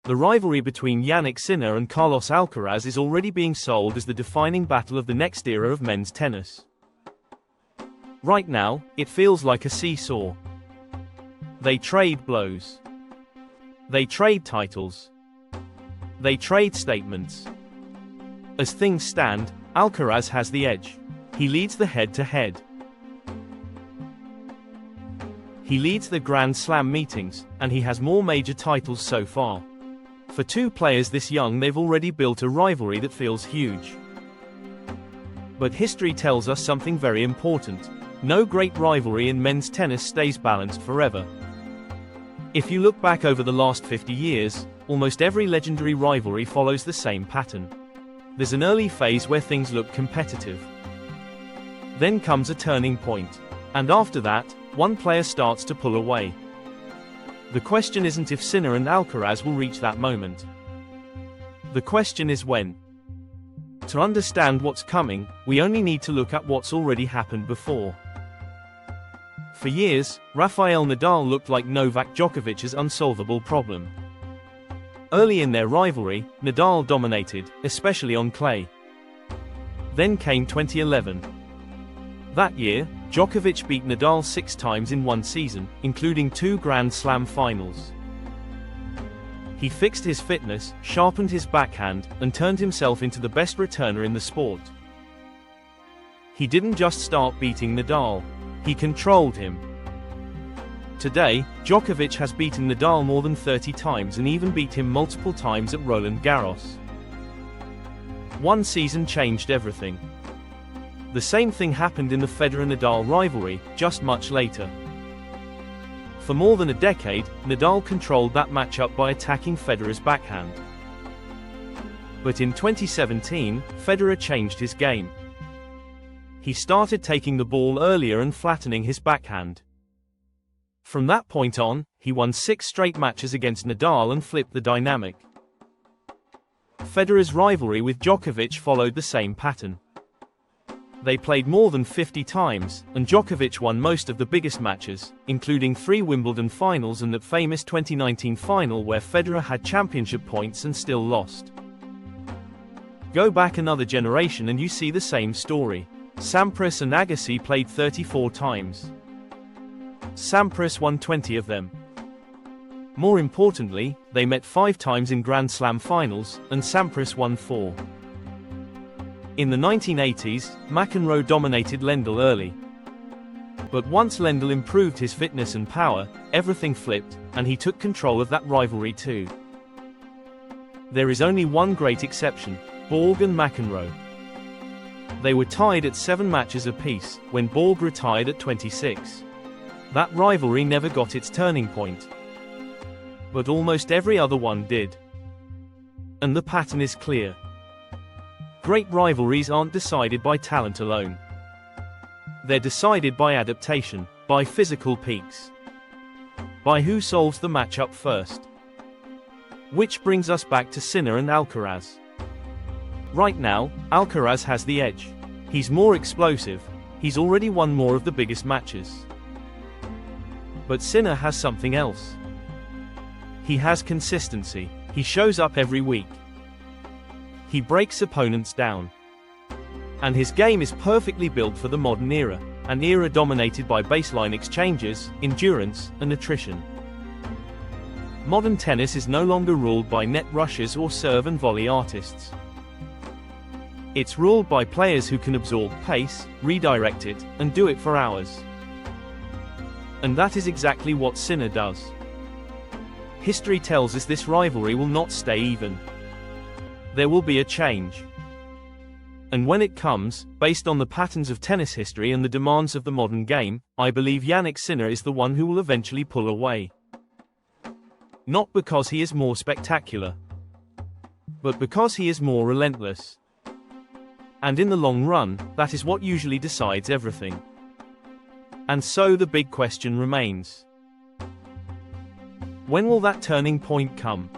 The rivalry between Jannik Sinner and Carlos Alcaraz is already being sold as the defining battle of the next era of men's tennis. Right now, it feels like a seesaw. They trade blows. They trade titles. They trade statements. As things stand, Alcaraz has the edge. He leads the head-to-head. He leads the Grand Slam meetings, and he has more major titles so far. For two players this young, they've already built a rivalry that feels huge. But history tells us something very important. No great rivalry in men's tennis stays balanced forever. If you look back over the last 50 years, almost every legendary rivalry follows the same pattern. There's an early phase where things look competitive. Then comes a turning point. And after that, one player starts to pull away. The question isn't if Sinner and Alcaraz will reach that moment. The question is when. To understand what's coming, we only need to look at what's already happened before. For years, Rafael Nadal looked like Novak Djokovic's unsolvable problem. Early in their rivalry, Nadal dominated, especially on clay. Then came 2011. That year, Djokovic beat Nadal 6 times in one season, including 2 Grand Slam finals. He fixed his fitness, sharpened his backhand, and turned himself into the best returner in the sport. He didn't just start beating Nadal, he controlled him. Today, Djokovic has beaten Nadal more than 30 times and even beat him multiple times at Roland Garros. One season changed everything. The same thing happened in the Federer-Nadal rivalry, just much later. For more than a decade, Nadal controlled that matchup by attacking Federer's backhand. But in 2017, Federer changed his game. He started taking the ball earlier and flattening his backhand. From that point on, he won 6 straight matches against Nadal and flipped the dynamic. Federer's rivalry with Djokovic followed the same pattern. They played more than 50 times, and Djokovic won most of the biggest matches, including 3 Wimbledon finals and that famous 2019 final where Federer had championship points and still lost. Go back another generation and you see the same story. Sampras and Agassi played 34 times. Sampras won 20 of them. More importantly, they met 5 times in Grand Slam finals, and Sampras won 4. In the 1980s, McEnroe dominated Lendl early. But once Lendl improved his fitness and power, everything flipped, and he took control of that rivalry too. There is only one great exception: Borg and McEnroe. They were tied at 7 matches apiece, when Borg retired at 26. That rivalry never got its turning point. But almost every other one did. And the pattern is clear. Great rivalries aren't decided by talent alone. They're decided by adaptation, by physical peaks, by who solves the matchup first. Which brings us back to Sinner and Alcaraz. Right now, Alcaraz has the edge. He's more explosive, he's already won more of the biggest matches. But Sinner has something else. He has consistency. He shows up every week. He breaks opponents down. And his game is perfectly built for the modern era, an era dominated by baseline exchanges, endurance, and attrition. Modern tennis is no longer ruled by net rushers or serve and volley artists. It's ruled by players who can absorb pace, redirect it, and do it for hours. And that is exactly what Sinner does. History tells us this rivalry will not stay even. There will be a change. And when it comes, based on the patterns of tennis history and the demands of the modern game, I believe Jannik Sinner is the one who will eventually pull away. Not because he is more spectacular, but because he is more relentless. And in the long run, that is what usually decides everything. And so the big question remains: when will that turning point come?